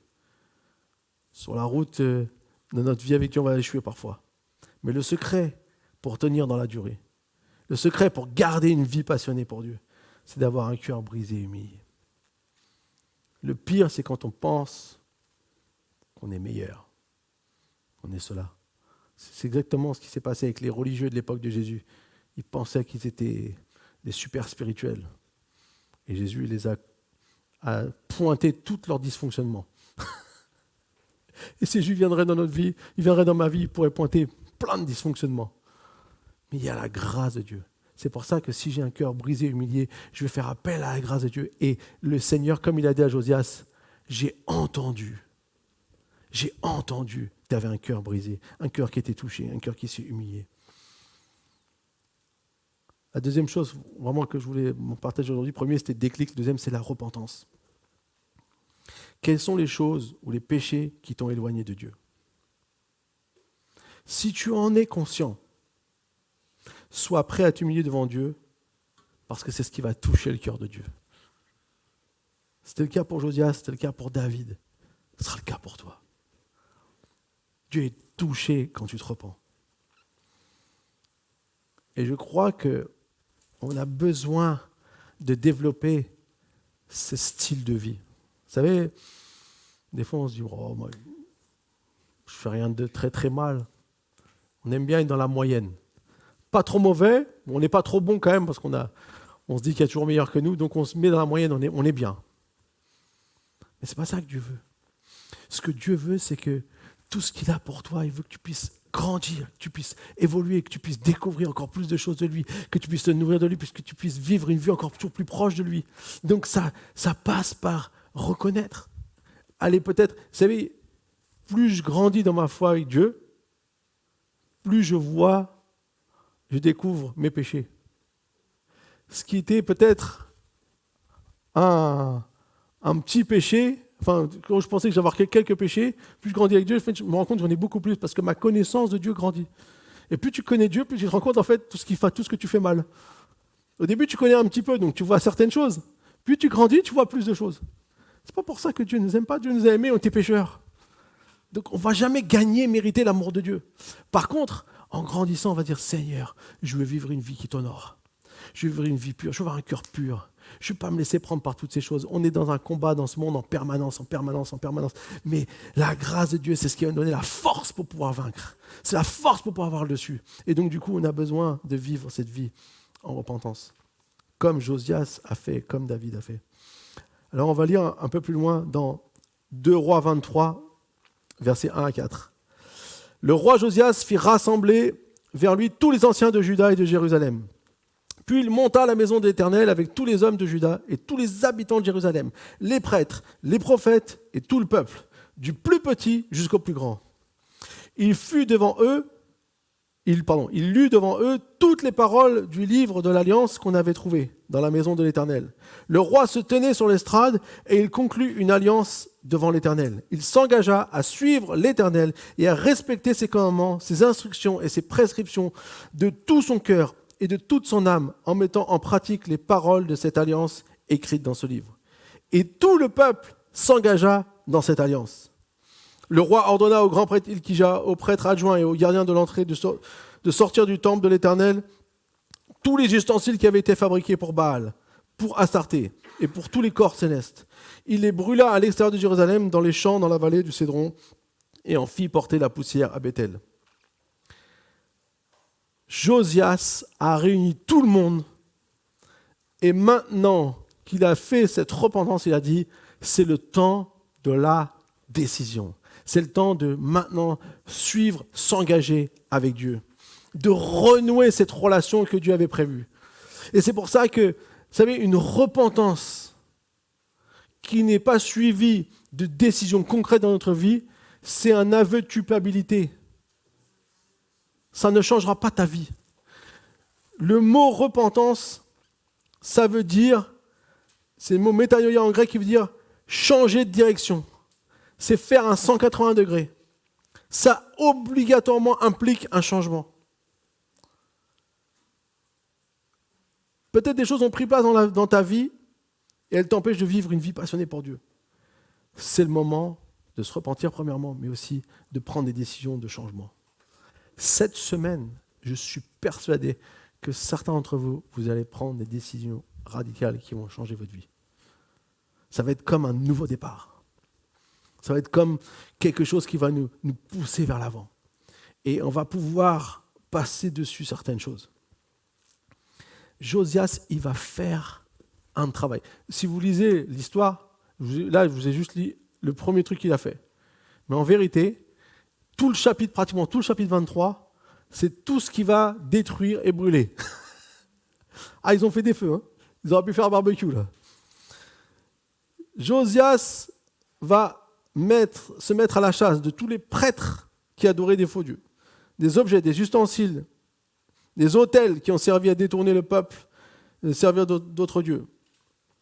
A: Sur la route de notre vie avec Dieu, on va échouer parfois. Mais le secret pour tenir dans la durée, le secret pour garder une vie passionnée pour Dieu, c'est d'avoir un cœur brisé et humilié. Le pire, c'est quand on pense qu'on est meilleur, qu'on est cela. C'est exactement ce qui s'est passé avec les religieux de l'époque de Jésus. Ils pensaient qu'ils étaient des super spirituels. Et Jésus les a pointé tous leurs dysfonctionnements. Et si Jésus viendrait dans notre vie, il viendrait dans ma vie, il pourrait pointer plein de dysfonctionnements. Mais il y a la grâce de Dieu. C'est pour ça que si j'ai un cœur brisé, humilié, je vais faire appel à la grâce de Dieu. Et le Seigneur, comme il a dit à Josias, j'ai entendu que tu avais un cœur brisé, un cœur qui était touché, un cœur qui s'est humilié. La deuxième chose vraiment que je voulais partager aujourd'hui, premier c'était le déclic, le deuxième c'est la repentance. Quelles sont les choses ou les péchés qui t'ont éloigné de Dieu? Si tu en es conscient, sois prêt à t'humilier devant Dieu parce que c'est ce qui va toucher le cœur de Dieu. C'était le cas pour Josias, c'était le cas pour David. Ce sera le cas pour toi. Dieu est touché quand tu te repens. Et je crois qu'on a besoin de développer ce style de vie. Vous savez, des fois on se dit, oh, moi, je fais rien de très très mal. On aime bien être dans la moyenne. Pas trop mauvais, mais on n'est pas trop bon quand même parce on se dit qu'il y a toujours meilleur que nous, donc on se met dans la moyenne, on est bien. Mais c'est pas ça que Dieu veut. Ce que Dieu veut, c'est que tout ce qu'il a pour toi, il veut que tu puisses grandir, que tu puisses évoluer, que tu puisses découvrir encore plus de choses de lui, que tu puisses te nourrir de lui, puisque tu puisses vivre une vie encore toujours plus proche de lui. Donc ça passe par reconnaître. Allez, peut-être, vous savez, plus je grandis dans ma foi avec Dieu, plus je découvre mes péchés. Ce qui était peut-être un petit péché, enfin, quand je pensais que j'avais quelques péchés, plus je grandis avec Dieu, je me rends compte que j'en ai beaucoup plus, parce que ma connaissance de Dieu grandit. Et plus tu connais Dieu, plus tu te rends compte, en fait, tout ce que tu fais mal. Au début, tu connais un petit peu, donc tu vois certaines choses. Plus tu grandis, tu vois plus de choses. C'est pas pour ça que Dieu ne nous aime pas, Dieu nous a aimés, on était pécheurs. Donc on ne va jamais gagner, mériter l'amour de Dieu. Par contre, en grandissant, on va dire, Seigneur, je veux vivre une vie qui t'honore. Je veux vivre une vie pure, je veux avoir un cœur pur. Je ne veux pas me laisser prendre par toutes ces choses. On est dans un combat dans ce monde en permanence. Mais la grâce de Dieu, c'est ce qui va nous donner la force pour pouvoir vaincre. C'est la force pour pouvoir avoir le dessus. Et donc du coup, on a besoin de vivre cette vie en repentance. Comme Josias a fait, comme David a fait. Alors on va lire un peu plus loin dans 2 Rois 23, versets 1 à 4. Le roi Josias fit rassembler vers lui tous les anciens de Juda et de Jérusalem. Puis il monta à la maison de l'Éternel avec tous les hommes de Juda et tous les habitants de Jérusalem, les prêtres, les prophètes et tout le peuple, du plus petit jusqu'au plus grand. Il lut devant eux toutes les paroles du livre de l'Alliance qu'on avait trouvé dans la maison de l'Éternel. Le roi se tenait sur l'estrade et il conclut une alliance devant l'Éternel. Il s'engagea à suivre l'Éternel et à respecter ses commandements, ses instructions et ses prescriptions de tout son cœur et de toute son âme, en mettant en pratique les paroles de cette alliance écrites dans ce livre. Et tout le peuple s'engagea dans cette alliance. Le roi ordonna au grand prêtre Hilkija, aux prêtres adjoints et aux gardiens de l'entrée de sortir du temple de l'Éternel tous les ustensiles qui avaient été fabriqués pour Baal, pour Astarté et pour tous les corps célestes. Il les brûla à l'extérieur de Jérusalem, dans les champs, dans la vallée du Cédron, et en fit porter la poussière à Béthel. Josias a réuni tout le monde et maintenant qu'il a fait cette repentance, il a dit, c'est le temps de la décision. C'est le temps de maintenant suivre, s'engager avec Dieu, de renouer cette relation que Dieu avait prévue. Et c'est pour ça que, vous savez, une repentance qui n'est pas suivie de décisions concrètes dans notre vie, c'est un aveu de culpabilité. Ça ne changera pas ta vie. Le mot repentance, ça veut dire, c'est le mot métaioia en grec qui veut dire changer de direction. C'est faire un 180 degrés. Ça obligatoirement implique un changement. Peut-être des choses ont pris place dans ta vie et elle t'empêche de vivre une vie passionnée pour Dieu. C'est le moment de se repentir premièrement, mais aussi de prendre des décisions de changement. Cette semaine, je suis persuadé que certains d'entre vous, vous allez prendre des décisions radicales qui vont changer votre vie. Ça va être comme un nouveau départ. Ça va être comme quelque chose qui va nous pousser vers l'avant. Et on va pouvoir passer dessus certaines choses. Josias, il va faire un travail. Si vous lisez l'histoire, là, je vous ai juste lu le premier truc qu'il a fait. Mais en vérité, tout le chapitre, pratiquement tout le chapitre 23, c'est tout ce qui va détruire et brûler. Ah, ils ont fait des feux, hein. Ils auraient pu faire un barbecue, là. Josias va se mettre à la chasse de tous les prêtres qui adoraient des faux dieux, des objets, des ustensiles, des autels qui ont servi à détourner le peuple, à servir d'autres dieux.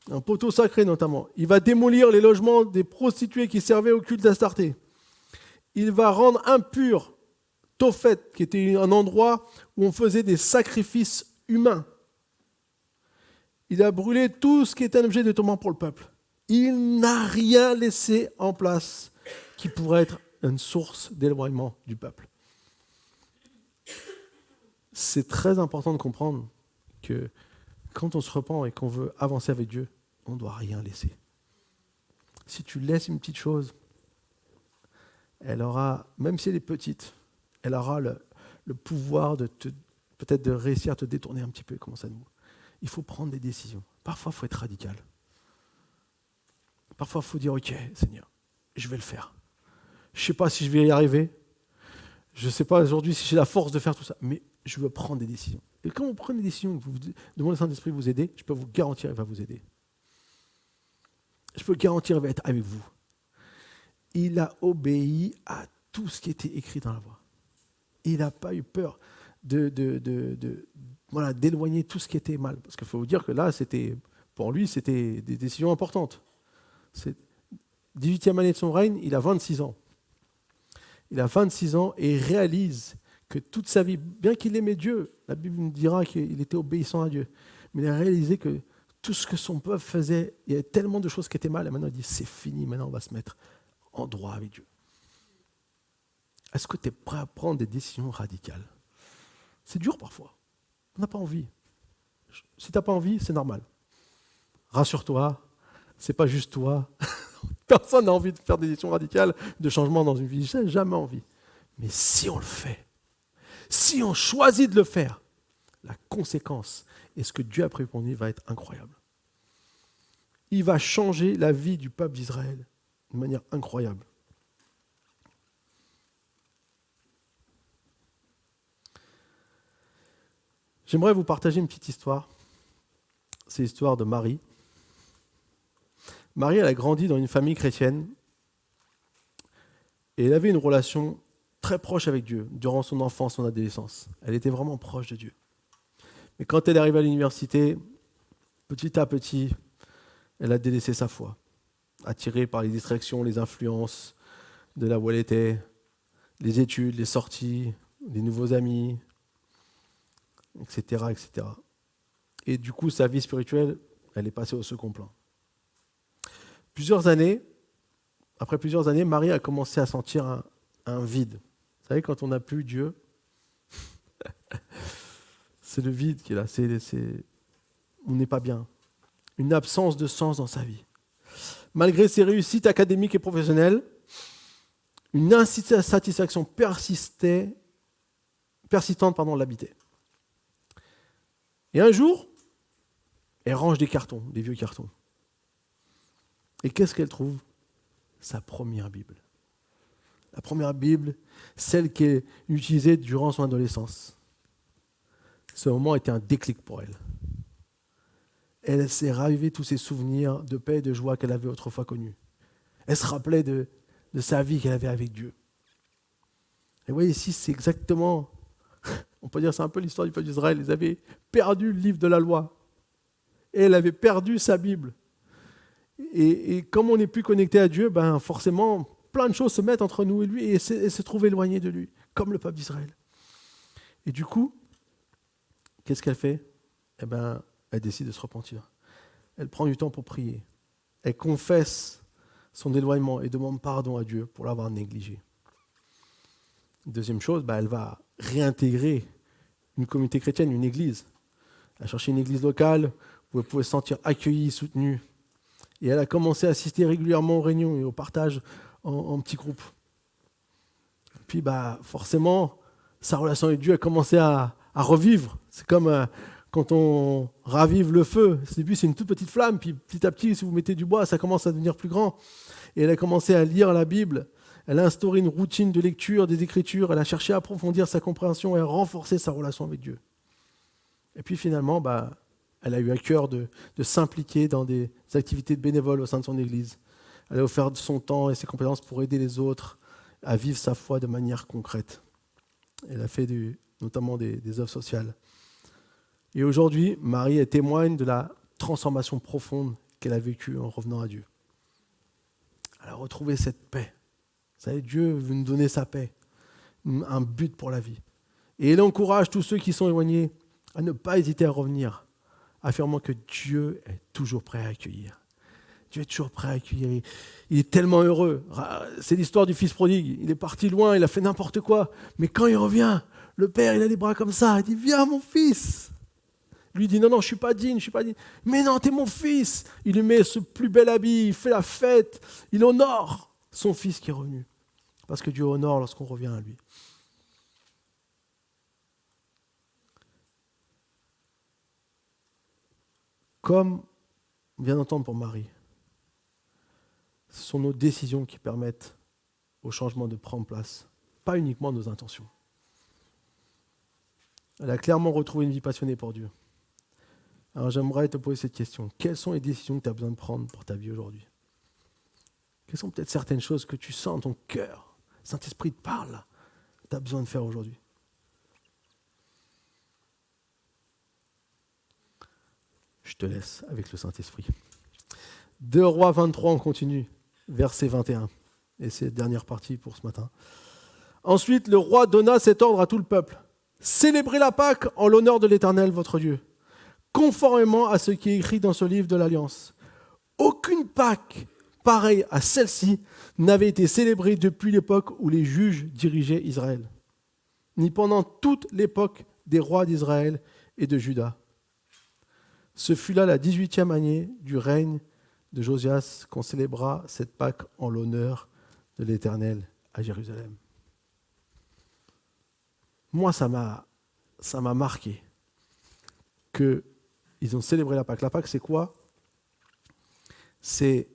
A: Un poteau sacré notamment. Il va démolir les logements des prostituées qui servaient au culte d'Astarté. Il va rendre impur Tophet, qui était un endroit où on faisait des sacrifices humains. Il a brûlé tout ce qui était un objet de tourment pour le peuple. Il n'a rien laissé en place qui pourrait être une source d'éloignement du peuple. C'est très important de comprendre que quand on se repent et qu'on veut avancer avec Dieu, on ne doit rien laisser. Si tu laisses une petite chose, elle aura, même si elle est petite, elle aura le pouvoir peut-être de réussir à te détourner un petit peu. Comment ça nous? Il faut prendre des décisions. Parfois, il faut être radical. Parfois, il faut dire, ok, Seigneur, je vais le faire. Je ne sais pas si je vais y arriver. Je ne sais pas aujourd'hui si j'ai la force de faire tout ça, mais je veux prendre des décisions. Et quand vous prenez des décisions, que vous demandez au Saint-Esprit de vous aider, je peux vous garantir qu'il va vous aider. Je peux vous garantir qu'il va être avec vous. Il a obéi à tout ce qui était écrit dans la loi. Il n'a pas eu peur d'éloigner tout ce qui était mal. Parce qu'il faut vous dire que là, pour lui, c'était des décisions importantes. 18e année de son règne, il a 26 ans. Il a 26 ans et il réalise que toute sa vie, bien qu'il aimait Dieu, la Bible nous dira qu'il était obéissant à Dieu, mais il a réalisé que tout ce que son peuple faisait, il y avait tellement de choses qui étaient mal, et maintenant il dit, c'est fini, maintenant on va se mettre en droit avec Dieu. Est-ce que tu es prêt à prendre des décisions radicales? C'est dur parfois. On n'a pas envie. Si tu n'as pas envie, c'est normal. Rassure-toi, c'est pas juste toi. Personne n'a envie de faire des décisions radicales de changement dans une vie. J'ai jamais envie. Mais si on le fait, si on choisit de le faire, la conséquence et ce que Dieu a prévu pour nous va être incroyable. Il va changer la vie du peuple d'Israël de manière incroyable. J'aimerais vous partager une petite histoire. C'est l'histoire de Marie. Marie, elle a grandi dans une famille chrétienne et elle avait une relation très proche avec Dieu durant son enfance, son adolescence. Elle était vraiment proche de Dieu. Mais quand elle est arrivée à l'université, petit à petit, elle a délaissé sa foi, attirée par les distractions, les influences de là où elle était, les études, les sorties, les nouveaux amis, etc., etc. Et du coup, sa vie spirituelle, elle est passée au second plan. Après plusieurs années, Marie a commencé à sentir un vide. Vous savez, quand on n'a plus Dieu, c'est le vide qui est là. On n'est pas bien. Une absence de sens dans sa vie. Malgré ses réussites académiques et professionnelles, une insatisfaction persistante l'habitait. Et un jour, elle range des cartons, des vieux cartons. Et qu'est-ce qu'elle trouve? Sa première Bible. La première Bible, celle qui est utilisée durant son adolescence. Ce moment était un déclic pour elle. Elle s'est ravivée tous ses souvenirs de paix et de joie qu'elle avait autrefois connus. Elle se rappelait de sa vie qu'elle avait avec Dieu. Et vous voyez ici, c'est exactement, on peut dire c'est un peu l'histoire du peuple d'Israël. Ils avaient perdu le livre de la loi. Et elle avait perdu sa Bible. Et comme on n'est plus connecté à Dieu, ben forcément, plein de choses se mettent entre nous et lui et se trouve éloigné de lui, comme le peuple d'Israël. Et du coup, qu'est-ce qu'elle fait? Eh ben, elle décide de se repentir. elle prend du temps pour prier. Elle confesse son éloignement et demande pardon à Dieu pour l'avoir négligé. Deuxième chose, elle va réintégrer une communauté chrétienne, une église. Elle a cherché une église locale où elle pouvait se sentir accueillie, soutenue. Et elle a commencé à assister régulièrement aux réunions et au partage en petits groupes. Puis forcément, sa relation avec Dieu a commencé à revivre. C'est comme quand on ravive le feu. Au début, c'est une toute petite flamme, puis petit à petit, si vous mettez du bois, ça commence à devenir plus grand. Et elle a commencé à lire la Bible. Elle a instauré une routine de lecture des Écritures. Elle a cherché à approfondir sa compréhension et à renforcer sa relation avec Dieu. Et puis finalement, elle a eu à cœur de s'impliquer dans des activités de bénévoles au sein de son Église. Elle a offert son temps et ses compétences pour aider les autres à vivre sa foi de manière concrète. Elle a fait notamment des œuvres sociales. Et aujourd'hui, Marie elle témoigne de la transformation profonde qu'elle a vécue en revenant à Dieu. Elle a retrouvé cette paix. Vous savez, Dieu veut nous donner sa paix, un but pour la vie. Et elle encourage tous ceux qui sont éloignés à ne pas hésiter à revenir, affirmant que Dieu est toujours prêt à accueillir. Dieu est toujours prêt à accueillir. Il est tellement heureux. C'est l'histoire du fils prodigue. Il est parti loin, il a fait n'importe quoi. Mais quand il revient, le père, il a les bras comme ça. Il dit, viens mon fils. Lui dit, non, je ne suis pas digne, Mais non, t'es mon fils. Il lui met ce plus bel habit, il fait la fête. Il honore son fils qui est revenu. Parce que Dieu honore lorsqu'on revient à lui. Comme on vient d'entendre pour Marie, ce sont nos décisions qui permettent au changement de prendre place, pas uniquement nos intentions. Elle a clairement retrouvé une vie passionnée pour Dieu. Alors j'aimerais te poser cette question. Quelles sont les décisions que tu as besoin de prendre pour ta vie aujourd'hui ? Quelles sont peut-être certaines choses que tu sens dans ton cœur ? Le Saint-Esprit te parle, tu as besoin de faire aujourd'hui. Je te laisse avec le Saint-Esprit. 2 Rois 23, on continue, verset 21. Et c'est la dernière partie pour ce matin. Ensuite, le roi donna cet ordre à tout le peuple. Célébrez la Pâque en l'honneur de l'Éternel, votre Dieu, conformément à ce qui est écrit dans ce livre de l'Alliance. Aucune Pâque pareille à celle-ci n'avait été célébrée depuis l'époque où les juges dirigeaient Israël, ni pendant toute l'époque des rois d'Israël et de Juda. Ce fut là la 18e année du règne de Josias qu'on célébra cette Pâque en l'honneur de l'Éternel à Jérusalem. Moi, ça m'a marqué qu'ils ont célébré la Pâque. La Pâque, c'est quoi ? C'est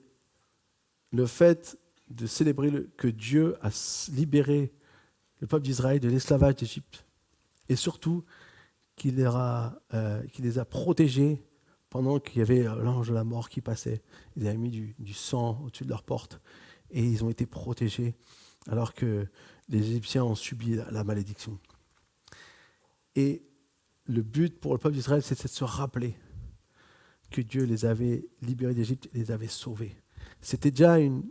A: le fait de célébrer que Dieu a libéré le peuple d'Israël de l'esclavage d'Égypte et surtout qu'il les a protégés pendant qu'il y avait l'ange de la mort qui passait. Ils avaient mis du sang au-dessus de leur porte et ils ont été protégés alors que les Égyptiens ont subi la malédiction. Et le but pour le peuple d'Israël, c'était de se rappeler que Dieu les avait libérés d'Égypte et les avait sauvés. C'est déjà une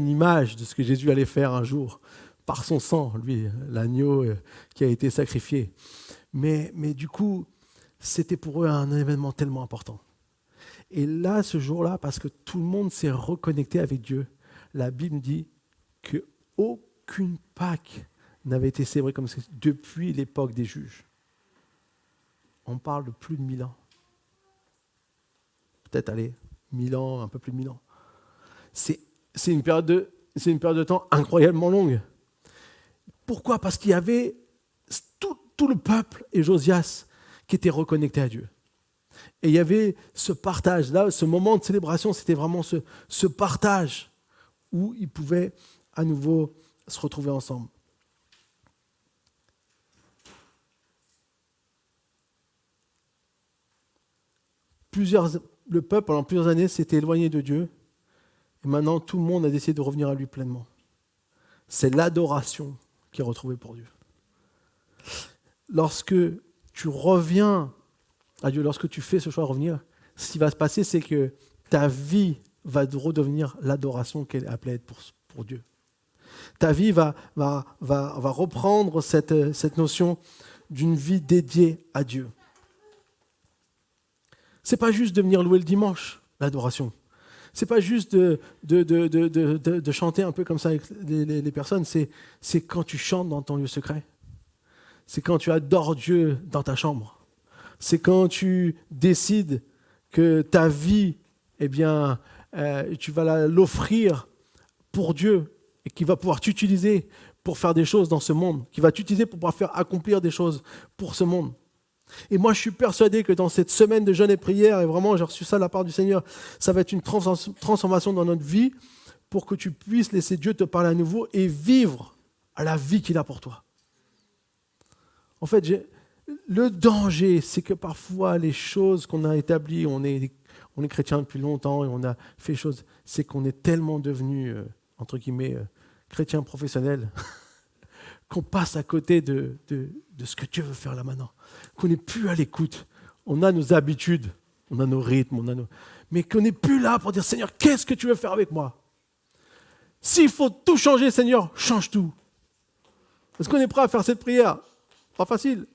A: image de ce que Jésus allait faire un jour par son sang, lui, l'agneau qui a été sacrifié. Mais du coup, c'était pour eux un événement tellement important. Et là, ce jour-là, parce que tout le monde s'est reconnecté avec Dieu, la Bible dit qu'aucune Pâque n'avait été célébrée comme ça depuis l'époque des juges. On parle de plus de 1000 ans. Peut-être, 1000 ans, un peu plus de 1000 ans. C'est une période de temps incroyablement longue. Pourquoi ? Parce qu'il y avait tout le peuple et Josias qui étaient reconnectés à Dieu. Et il y avait ce partage-là, ce moment de célébration, c'était vraiment ce partage où ils pouvaient à nouveau se retrouver ensemble. Le peuple, pendant plusieurs années, s'était éloigné de Dieu. Et maintenant, tout le monde a décidé de revenir à lui pleinement. C'est l'adoration qui est retrouvée pour Dieu. Lorsque tu reviens à Dieu, lorsque tu fais ce choix de revenir, ce qui va se passer, c'est que ta vie va redevenir l'adoration qu'elle est appelée à être pour Dieu. Ta vie va reprendre cette notion d'une vie dédiée à Dieu. C'est pas juste de venir louer le dimanche, l'adoration. C'est pas juste de chanter un peu comme ça avec les personnes, c'est quand tu chantes dans ton lieu secret. C'est quand tu adores Dieu dans ta chambre. C'est quand tu décides que ta vie, eh bien, tu vas l'offrir pour Dieu et qu'il va pouvoir t'utiliser pour faire des choses dans ce monde, qu'il va t'utiliser pour pouvoir faire accomplir des choses pour ce monde. Et moi, je suis persuadé que dans cette semaine de jeûne et prière, et vraiment, j'ai reçu ça de la part du Seigneur, ça va être une transformation dans notre vie pour que tu puisses laisser Dieu te parler à nouveau et vivre à la vie qu'il a pour toi. En fait, le danger, c'est que parfois, les choses qu'on a établies, on est chrétien depuis longtemps et on a fait des choses, c'est qu'on est tellement devenu, entre guillemets, chrétien professionnel, qu'on passe à côté de ce que Dieu veut faire là maintenant, qu'on n'est plus à l'écoute. On a nos habitudes, on a nos rythmes, mais qu'on n'est plus là pour dire « Seigneur, qu'est-ce que tu veux faire avec moi ?» S'il faut tout changer, Seigneur, change tout. Est-ce qu'on est prêt à faire cette prière? Pas facile.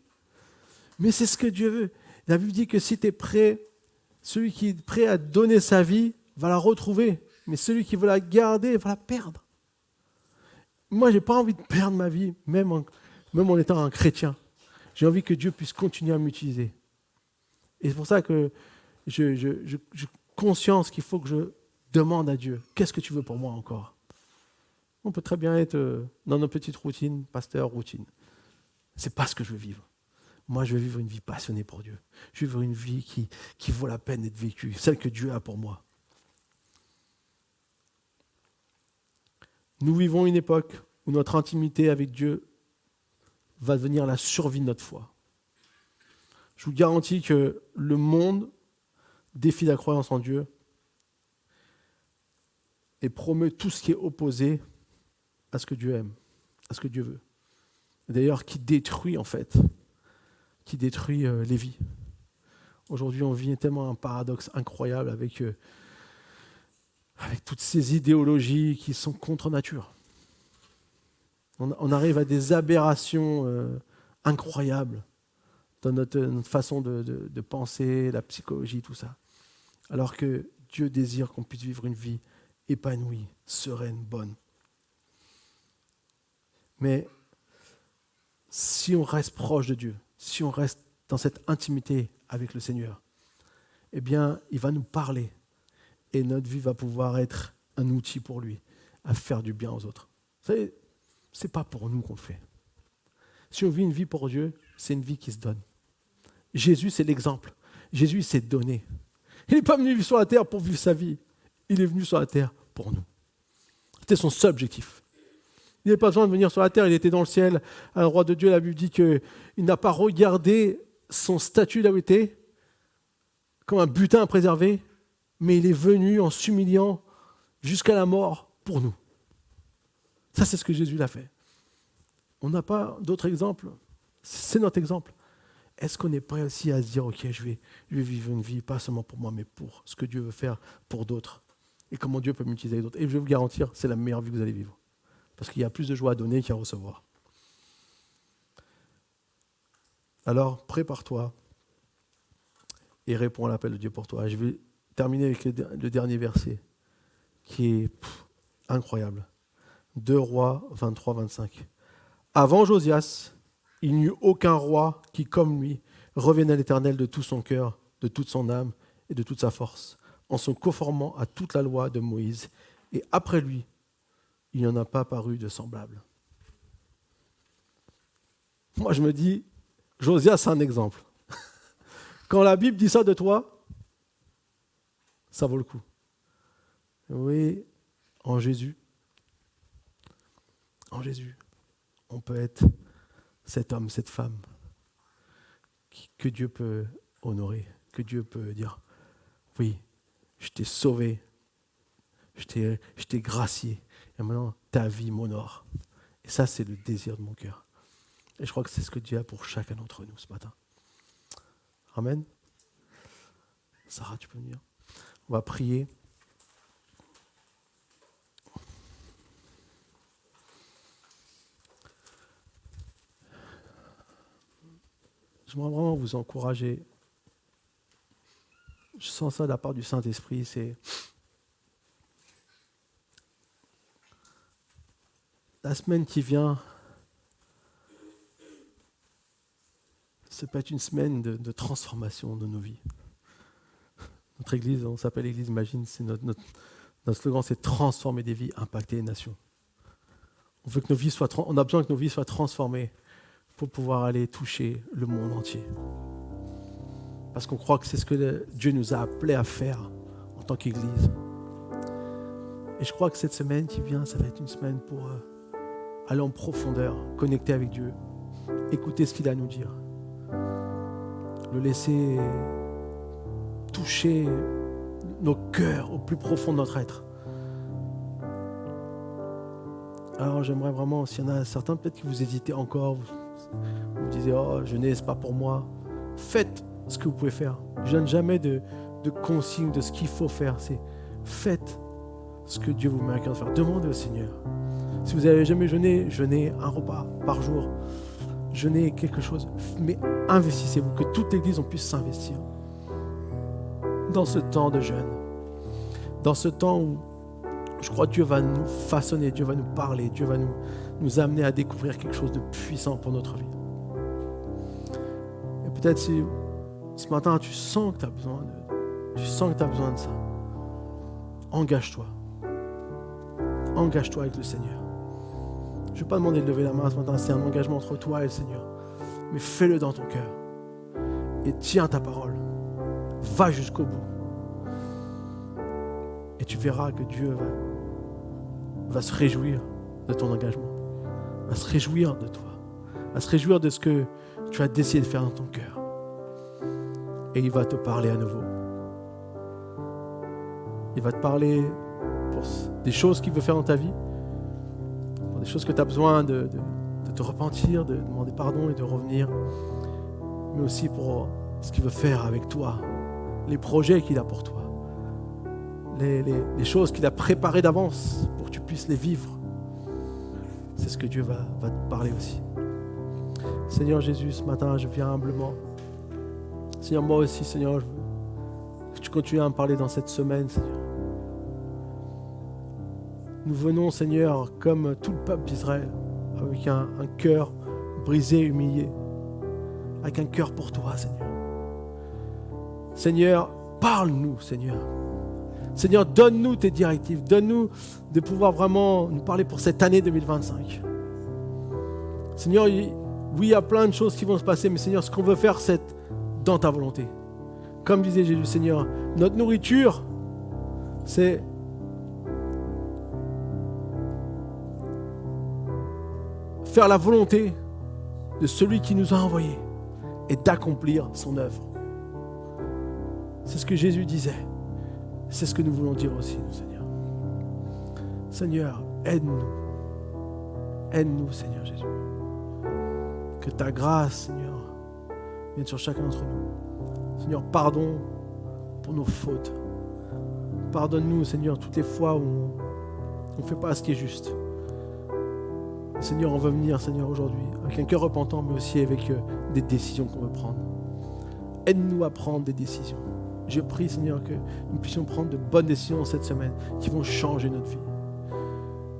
A: Mais c'est ce que Dieu veut. La Bible dit que si tu es prêt, celui qui est prêt à donner sa vie va la retrouver. Mais celui qui veut la garder va la perdre. Moi, je n'ai pas envie de perdre ma vie, même en étant un chrétien. J'ai envie que Dieu puisse continuer à m'utiliser. Et c'est pour ça que j'ai conscience qu'il faut que je demande à Dieu, qu'est-ce que tu veux pour moi encore? On peut très bien être dans nos petites routines, pasteur, routine. C'est pas ce que je veux vivre. Moi, je veux vivre une vie passionnée pour Dieu. Je veux vivre une vie qui vaut la peine d'être vécue, celle que Dieu a pour moi. Nous vivons une époque où notre intimité avec Dieu va devenir la survie de notre foi. Je vous garantis que le monde défie la croyance en Dieu et promeut tout ce qui est opposé à ce que Dieu aime, à ce que Dieu veut. D'ailleurs, qui détruit les vies. Aujourd'hui, on vit tellement un paradoxe incroyable avec toutes ces idéologies qui sont contre nature. On arrive à des aberrations incroyables dans notre façon de penser, la psychologie, tout ça. Alors que Dieu désire qu'on puisse vivre une vie épanouie, sereine, bonne. Mais si on reste proche de Dieu, si on reste dans cette intimité avec le Seigneur, eh bien, il va nous parler et notre vie va pouvoir être un outil pour lui à faire du bien aux autres. Vous savez, ce n'est pas pour nous qu'on le fait. Si on vit une vie pour Dieu, c'est une vie qui se donne. Jésus, c'est l'exemple. Jésus, il s'est donné. Il n'est pas venu vivre sur la terre pour vivre sa vie. Il est venu sur la terre pour nous. C'était son seul objectif. Il n'avait pas besoin de venir sur la terre, il était dans le ciel, à l'endroit de Dieu. La Bible dit qu'il n'a pas regardé son statut là où il était comme un butin à préserver, mais il est venu en s'humiliant jusqu'à la mort pour nous. Ça, c'est ce que Jésus l'a fait. On n'a pas d'autre exemple. C'est notre exemple. Est-ce qu'on est prêt aussi à se dire, ok, je vais vivre une vie, pas seulement pour moi, mais pour ce que Dieu veut faire pour d'autres, et comment Dieu peut m'utiliser avec d'autres. Et je vais vous garantir, c'est la meilleure vie que vous allez vivre. Parce qu'il y a plus de joie à donner qu'à recevoir. Alors, prépare-toi et réponds à l'appel de Dieu pour toi. Je vais terminer avec le dernier verset, qui est incroyable. 2 Rois 23-25. Avant Josias, il n'y eut aucun roi qui, comme lui, revienne à l'Éternel de tout son cœur, de toute son âme et de toute sa force, en se conformant à toute la loi de Moïse. Et après lui, il n'y en a pas paru de semblable. Moi, je me dis, Josias, c'est un exemple. Quand la Bible dit ça de toi, ça vaut le coup. Oui, en Jésus, on peut être cet homme, cette femme que Dieu peut honorer, que Dieu peut dire, oui, je t'ai sauvé, je t'ai gracié, et maintenant ta vie m'honore. Et ça, c'est le désir de mon cœur. Et je crois que c'est ce que Dieu a pour chacun d'entre nous ce matin. Amen. Sarah, tu peux venir. On va prier. J'aimerais vraiment vous encourager je sens ça de la part du Saint-Esprit, c'est la semaine qui vient, ça peut être une semaine de transformation de nos vies. Notre église, on s'appelle l'église Imagine, c'est notre slogan, c'est transformer des vies, impacter les nations. On a besoin que nos vies soient transformées pour pouvoir aller toucher le monde entier. Parce qu'on croit que c'est ce que Dieu nous a appelés à faire en tant qu'église. Et je crois que cette semaine qui vient, ça va être une semaine pour aller en profondeur, connecter avec Dieu, écouter ce qu'il a à nous dire, le laisser toucher nos cœurs au plus profond de notre être. Alors j'aimerais vraiment, s'il y en a certains peut-être qui vous hésitez encore, vous disiez « Oh, jeûner, c'est pas pour moi », faites ce que vous pouvez faire. Je donne jamais de consignes de ce qu'il faut faire. C'est faites ce que Dieu vous met à cœur de faire. Demandez au Seigneur. Si vous n'avez jamais jeûné, jeûnez un repas par jour. Jeûnez quelque chose. Mais investissez-vous, que toute l'Église on puisse s'investir dans ce temps de jeûne. Dans ce temps où je crois que Dieu va nous façonner, Dieu va nous parler, Dieu va nous amener à découvrir quelque chose de puissant pour notre vie. Et peut-être si ce matin, tu sens que tu as besoin de ça. Engage-toi. Engage-toi avec le Seigneur. Je ne vais pas demander de lever la main ce matin, c'est un engagement entre toi et le Seigneur. Mais fais-le dans ton cœur. Et tiens ta parole. Va jusqu'au bout. Et tu verras que Dieu va se réjouir de ton engagement. Va se réjouir de toi. Va se réjouir de ce que tu as décidé de faire dans ton cœur. Et il va te parler à nouveau. Il va te parler pour des choses qu'il veut faire dans ta vie, pour des choses que tu as besoin de te repentir, de demander pardon et de revenir, mais aussi pour ce qu'il veut faire avec toi, les projets qu'il a pour toi, les choses qu'il a préparées d'avance pour que tu puisses les vivre. C'est ce que Dieu va te parler aussi. Seigneur Jésus, ce matin, je viens humblement. Seigneur, moi aussi, Seigneur, je veux que tu continues à me parler dans cette semaine, Seigneur. Nous venons, Seigneur, comme tout le peuple d'Israël, avec un cœur brisé, humilié, avec un cœur pour toi, Seigneur. Seigneur, parle-nous, Seigneur. Seigneur, donne-nous tes directives, donne-nous de pouvoir vraiment nous parler pour cette année 2025. Seigneur, oui, il y a plein de choses qui vont se passer, mais Seigneur, ce qu'on veut faire, c'est dans ta volonté. Comme disait Jésus, Seigneur, notre nourriture, c'est faire la volonté de celui qui nous a envoyés et d'accomplir son œuvre. C'est ce que Jésus disait. C'est ce que nous voulons dire aussi, nous, Seigneur. Seigneur, aide-nous. Aide-nous, Seigneur Jésus. Que ta grâce, Seigneur, vienne sur chacun d'entre nous. Seigneur, pardon pour nos fautes. Pardonne-nous, Seigneur, toutes les fois où on ne fait pas ce qui est juste. Seigneur, on veut venir, Seigneur, aujourd'hui, avec un cœur repentant, mais aussi avec des décisions qu'on veut prendre. Aide-nous à prendre des décisions. Je prie, Seigneur, que nous puissions prendre de bonnes décisions cette semaine qui vont changer notre vie,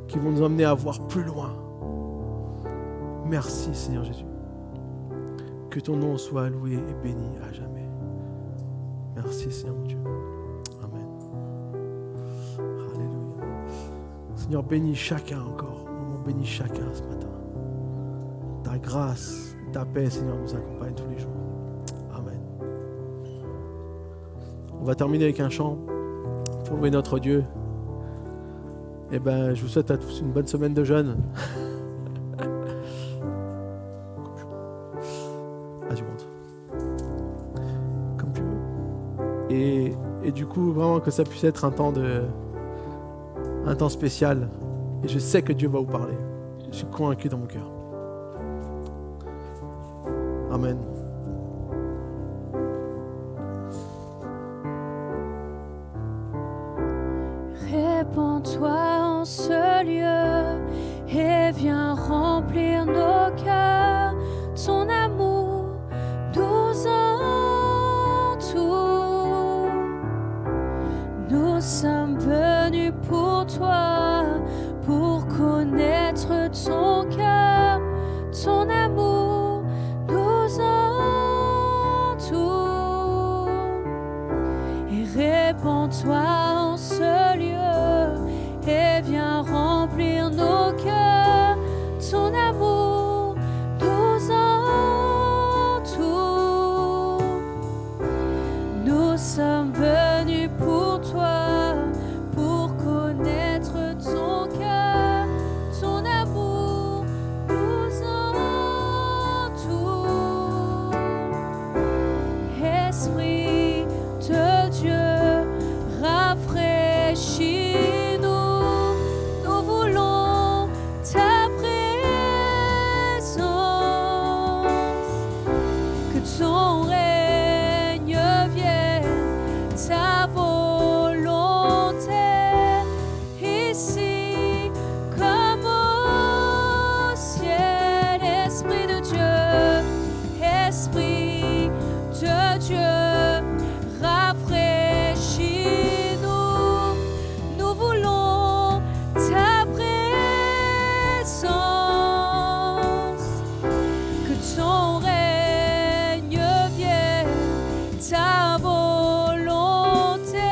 A: qui vont nous emmener à voir plus loin. Merci, Seigneur Jésus. Que ton nom soit loué et béni à jamais. Merci, Seigneur mon Dieu. Amen. Alléluia. Seigneur, bénis chacun encore. Bénis chacun ce matin. Ta grâce, ta paix, Seigneur, nous accompagne tous les jours. Amen. On va terminer avec un chant pour louer notre Dieu. Et je vous souhaite à tous une bonne semaine de jeûne. Comme tu veux. Et du coup, vraiment que ça puisse être un temps spécial. Et je sais que Dieu va vous parler. Je suis convaincu dans mon cœur. Amen.
B: Répands-toi en ce lieu et viens remplir nos cœurs. Ton amour nous entoure. Répands-toi en ce lieu et viens remplir nos cœurs. Ton amour nous entoure. Nous sommes venus pour toi, pour connaître ton cœur. Ton amour nous entoure. Esprit de Dieu, rafraîchis-nous. Nous voulons ta présence. Que ton règne vienne, ta volonté, ici comme au ciel. Esprit de Dieu, Esprit de Dieu, rafraîchis-nous. Nous voulons ta présence. Que ton règne vienne, ta volonté,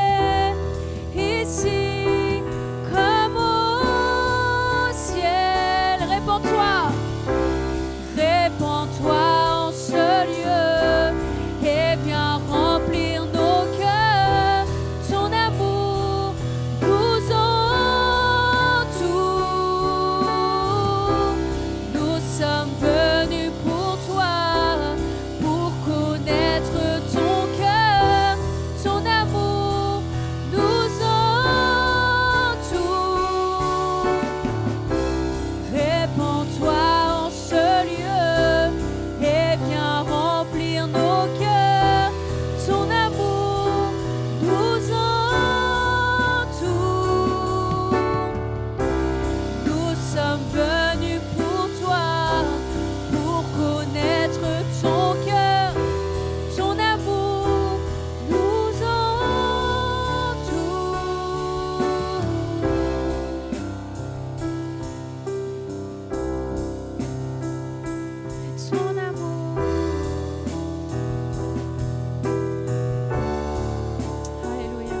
B: ici comme au ciel. Répands-toi, répands-toi en ce lieu et viens remplir nos cœurs. Ton amour nous entoure. Nous sommes venus pour toi, pour connaître ton cœur. Ton amour nous entoure. Répands-toi en ce lieu et viens remplir nos cœurs. Ton amour nous entoure. Nous sommes venus pour toi, pour connaître ton cœur. Ton amour nous entoure. Ton amour. Alléluia.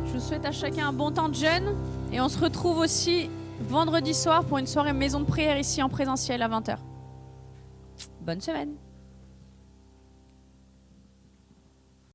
B: Je vous souhaite à chacun un bon temps de jeûne et on se retrouve aussi vendredi soir pour une soirée maison de prière ici en présentiel à 20h. Bonne semaine.